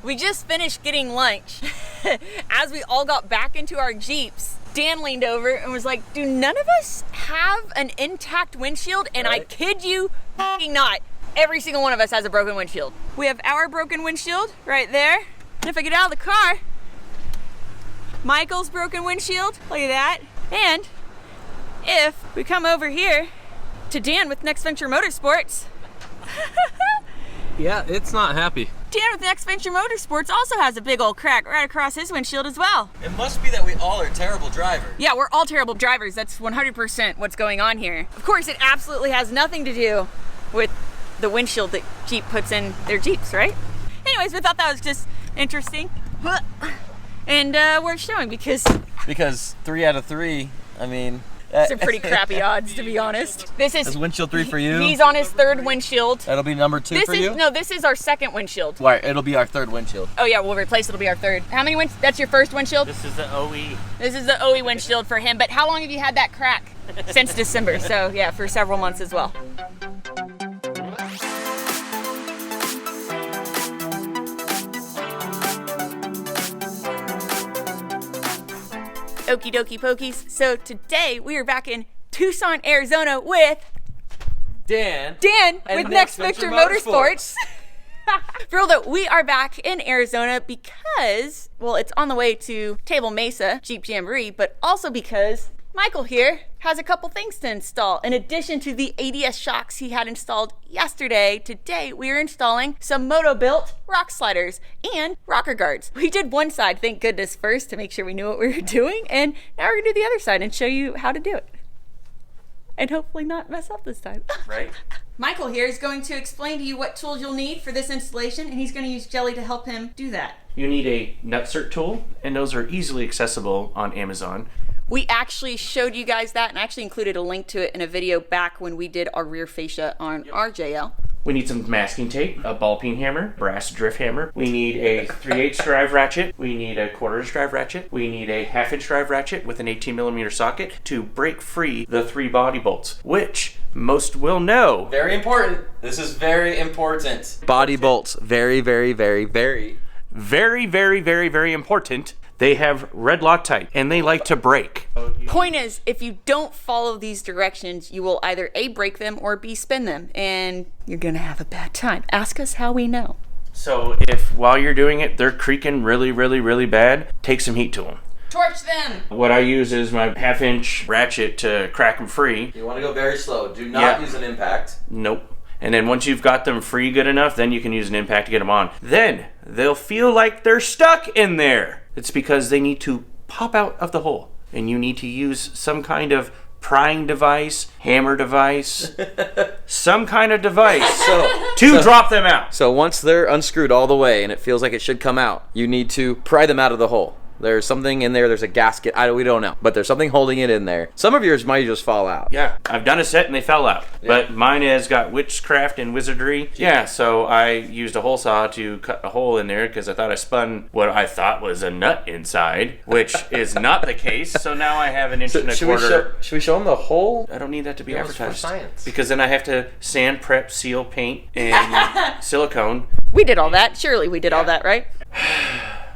We just finished getting lunch. As we all got back into our Jeeps, Dan leaned over and was like, do none of us have an intact windshield? And I kid you fucking not, every single one of us has a broken windshield. We have our broken windshield right there. And if I get out of the car, Michael's broken windshield, look at that. And if we come over here to Dan with Next Venture Motorsports, yeah, it's not happy. Dan with Next Venture Motorsports also has a big old crack right across his windshield as well. It must be that we all are terrible drivers. Yeah, we're all terrible drivers. That's 100% what's going on here. Of course, it absolutely has nothing to do with the windshield that Jeep puts in their Jeeps, right? Anyways, we thought that was just interesting. And we're showing because 3 out of 3, I mean... Some pretty crappy odds, to be honest. This is windshield 3 for you. He's on his 3rd windshield. That'll be number 2 for you? No, this is our 2nd windshield. Right, it'll be our 3rd windshield. Oh yeah, we'll replace it'll be our 3rd. How many that's your 1st windshield? This is the OE. This is the OE windshield for him, but how long have you had that crack? Since December, so yeah, for several months as well. Okie dokie pokies. So today we are back in Tucson, Arizona with Dan with Next Venture Motorsports. Thrilled that we are back in Arizona because, well, it's on the way to Table Mesa Jeep Jamboree, but also because Michael here has a couple things to install. In addition to the ADS shocks he had installed yesterday, today we are installing some Motobilt rock sliders and rocker guards. We did one side, thank goodness, first to make sure we knew what we were doing, and now we're gonna do the other side and show you how to do it. And hopefully not mess up this time. Right. Michael here is going to explain to you what tools you'll need for this installation, and he's going to use Jelly to help him do that. You need a nutsert tool, and those are easily accessible on Amazon. We actually showed you guys that and actually included a link to it in a video back when we did our rear fascia on our JL. We need some masking tape, a ball peen hammer, brass drift hammer. We need a 3/8 drive ratchet. We need a 1/4 drive ratchet. We need a 1/2 drive ratchet with an 18mm socket to break free the 3 body bolts, which most will know. Very important. This is very important. Body bolts. Very, very, very, very. Very, very, very, very important. They have red Loctite, and they like to break. Point is, if you don't follow these directions, you will either A, break them, or B, spin them, and you're gonna have a bad time. Ask us how we know. So if while you're doing it, they're creaking really, really, really bad, take some heat to them. Torch them! What I use is my 1/2 ratchet to crack them free. You want to go very slow. Do not use an impact. Nope. And then once you've got them free good enough, then you can use an impact to get them on. Then they'll feel like they're stuck in there. It's because they need to pop out of the hole. And you need to use some kind of prying device, hammer device, some kind of device to drop them out. So once they're unscrewed all the way and it feels like it should come out, you need to pry them out of the hole. There's something in there, there's a gasket, we don't know, but there's something holding it in there. Some of yours might just fall out. Yeah, I've done a set and they fell out, but mine has got witchcraft and wizardry. Yeah, so I used a hole saw to cut a hole in there because I thought I spun what I thought was a nut inside, which is not the case, so now I have an inch and a quarter. Should we show them the hole? I don't need that to be advertised. For science. Because then I have to sand, prep, seal, paint, and silicone. We did all that. Surely we did all that, right?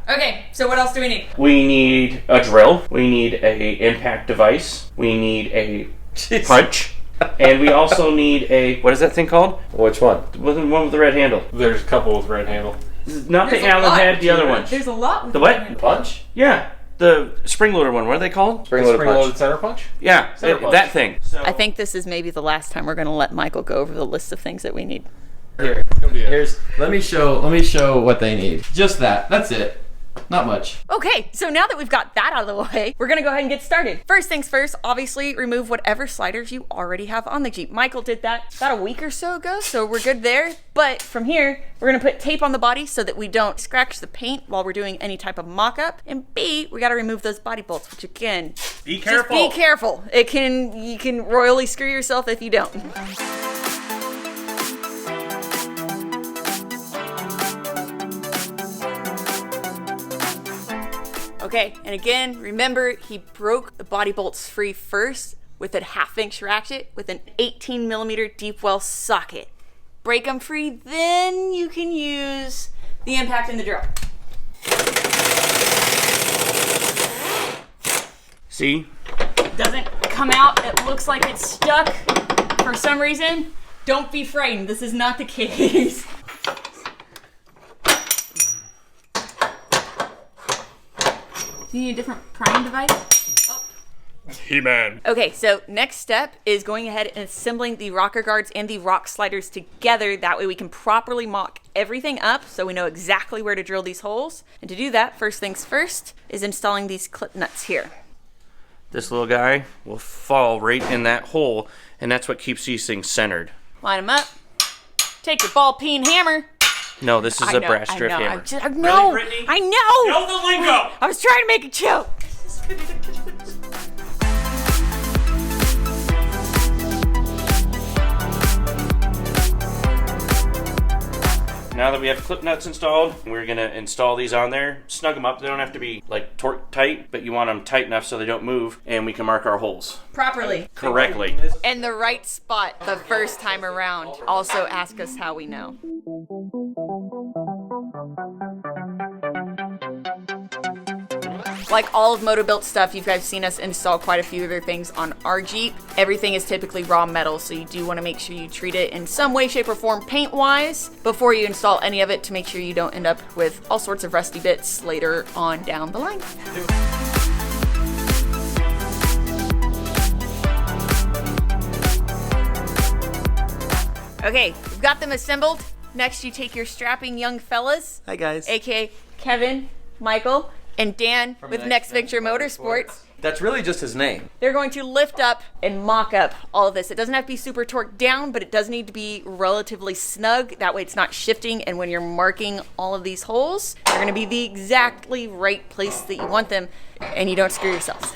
Okay, so what else do we need? We need a drill. We need a impact device. We need a punch. And we also need a, what is that thing called? Which one? The one with the red handle. There's a couple with red handle. Not the Allen head, the other one. There's a lot with the what? The punch? Yeah, the spring loader one. What are they called? Spring-loaded center punch? Yeah, that thing. So, I think this is maybe the last time we're going to let Michael go over the list of things that we need. Let me show what they need. Just that. That's it. Not much. Okay, so now that we've got that out of the way, we're gonna go ahead and get started. First things first, obviously remove whatever sliders you already have on the Jeep. Michael did that about a week or so ago, so we're good there. But from here, we're gonna put tape on the body so that we don't scratch the paint while we're doing any type of mock-up. And B, we gotta remove those body bolts, which again, be careful. Just be careful. You can royally screw yourself if you don't. Okay, and again, remember he broke the body bolts free first with a 1/2 ratchet with an 18mm deep well socket. Break them free, then you can use the impact in the drill. See? Doesn't come out. It looks like it's stuck for some reason. Don't be frightened. This is not the case. Do you need a different prying device? Oh. He-Man. Okay, so next step is going ahead and assembling the rocker guards and the rock sliders together. That way we can properly mock everything up so we know exactly where to drill these holes. And to do that, first things first is installing these clip nuts here. This little guy will fall right in that hole, and that's what keeps these things centered. Line them up. Take your ball peen hammer. No, this is a brass strip hammer. No, Really, Brittany? I know. Know the lingo! I was trying to make a joke. Now that we have clip nuts installed, we're gonna install these on there. Snug them up. They don't have to be like torque tight, but you want them tight enough so they don't move, and we can mark our holes Properly. correctly. And the right spot the first time around. Also ask us how we know. Like all of Motobilt stuff, you guys have seen us install quite a few other things on our Jeep. Everything is typically raw metal, so you do want to make sure you treat it in some way, shape, or form paint-wise before you install any of it to make sure you don't end up with all sorts of rusty bits later on down the line. Okay, we've got them assembled. Next, you take your strapping young fellas. Hi guys. AKA Kevin, Michael, and Dan with Next Venture Motorsports. That's really just his name. They're going to lift up and mock up all of this. It doesn't have to be super torqued down, but it does need to be relatively snug. That way it's not shifting, and when you're marking all of these holes, they're going to be the exactly right place that you want them, and you don't screw yourselves.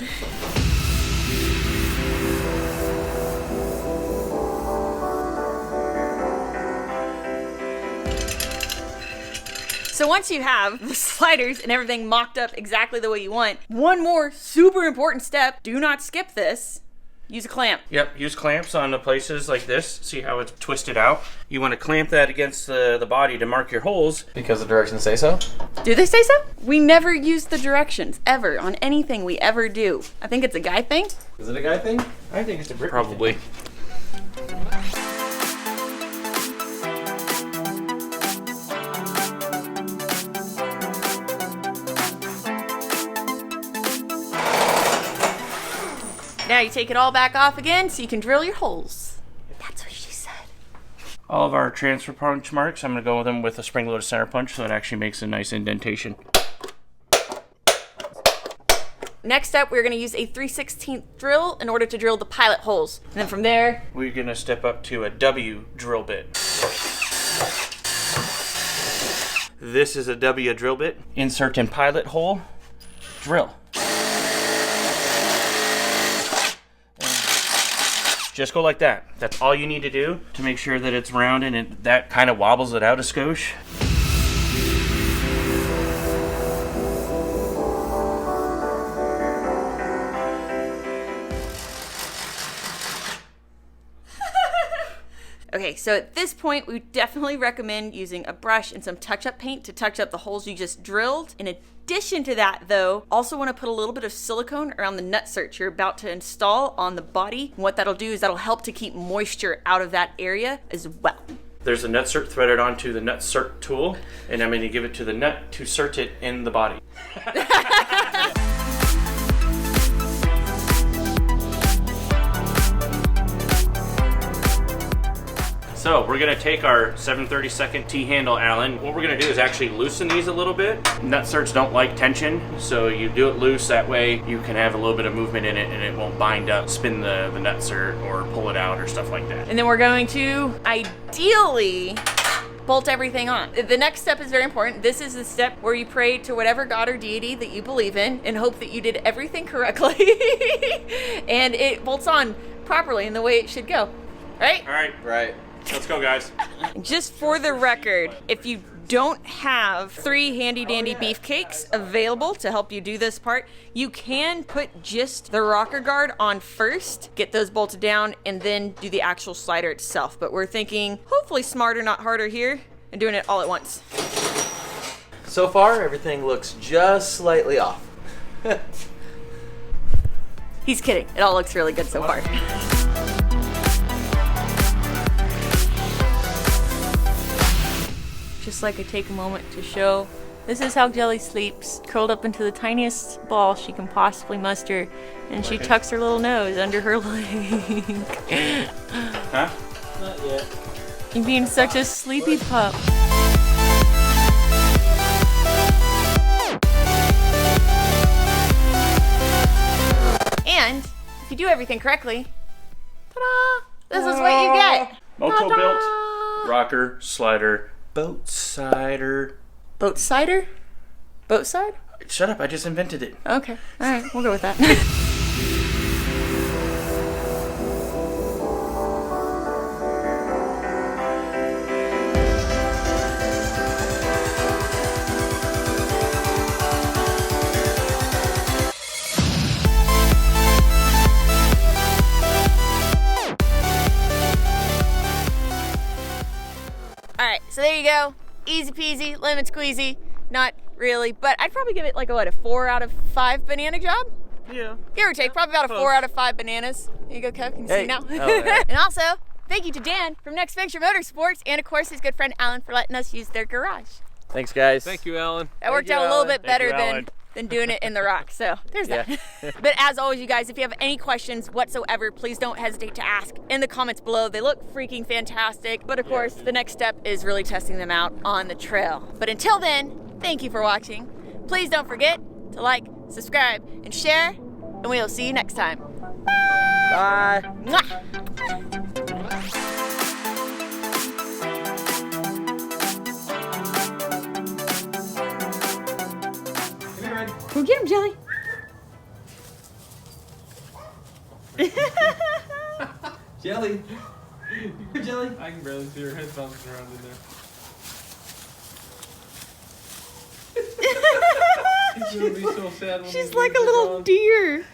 So once you have the sliders and everything mocked up exactly the way you want, one more super important step, do not skip this, use a clamp. Yep, use clamps on the places like this. See how it's twisted out? You want to clamp that against the body to mark your holes. Because the directions say so? Do they say so? We never use the directions, ever, on anything we ever do. I think it's a guy thing. Is it a guy thing? I think it's a Brit. Probably. Now you take it all back off again so you can drill your holes. That's what she said. All of our transfer punch marks, I'm going to go with them with a spring-loaded center punch so it actually makes a nice indentation. Next up, we're going to use a 3/16 drill in order to drill the pilot holes. And then from there, We're going to step up to a W drill bit. This is a W drill bit. Insert in pilot hole, drill. Just go like that. That's all you need to do to make sure that it's round and that kind of wobbles it out a skosh. okay, so at this point, we definitely recommend using a brush and some touch-up paint to touch up the holes you just drilled. In addition to that, though, also want to put a little bit of silicone around the nut you're about to install on the body. And what that'll do is that'll help to keep moisture out of that area as well. There's a nutsert threaded onto the nutsert tool, and I'm going to give it to the nut to sert it in the body. So we're gonna take our 7/32 T-handle Allen. What we're gonna do is actually loosen these a little bit. Nutserts don't like tension, so you do it loose. That way you can have a little bit of movement in it and it won't bind up, spin the nutsert or pull it out or stuff like that. And then we're going to, ideally, bolt everything on. The next step is very important. This is the step where you pray to whatever god or deity that you believe in and hope that you did everything correctly and it bolts on properly in the way it should go. Right? All right, Right. let's go, guys. Just for the record, if you don't have 3 handy dandy beefcakes available to help you do this part, you can put just the rocker guard on first, get those bolted down, and then do the actual slider itself. But we're thinking hopefully smarter, not harder here, and doing it all at once. So far, everything looks just slightly off. He's kidding. It all looks really good so far. Just like I take a moment to show, this is how Jelly sleeps, curled up into the tiniest ball she can possibly muster, and she tucks her little nose under her leg. Huh? Not yet. You're being such a sleepy pup. And if you do everything correctly, ta-da! This is what you get. Motobilt, rocker, slider, boat cider. Boat cider? Boat side? Shut up, I just invented it. Okay. All right. We'll go with that. Alright, so there you go. Easy peasy, lemon squeezy. Not really, but I'd probably give it like a 4 out of 5 banana job. Yeah. Give or take, probably about a 4 out of 5 bananas. There you go, Kev. Can you see now? Oh, yeah. And also, thank you to Dan from Next Venture Motorsports, and of course his good friend Alan for letting us use their garage. Thanks, guys. Thank you, Alan. That worked out a little bit better than doing it in the rock. So there's that. But as always, you guys, if you have any questions whatsoever, please don't hesitate to ask in the comments below. They look freaking fantastic. But of course, the next step is really testing them out on the trail. But until then, thank you for watching. Please don't forget to like, subscribe, and share. And we will see you next time. Bye. Mwah! Go get him, Jelly. Jelly. Jelly. I can barely see her head bouncing around in there. She's gonna be so sad when She's these like a leaves are little gone. deer.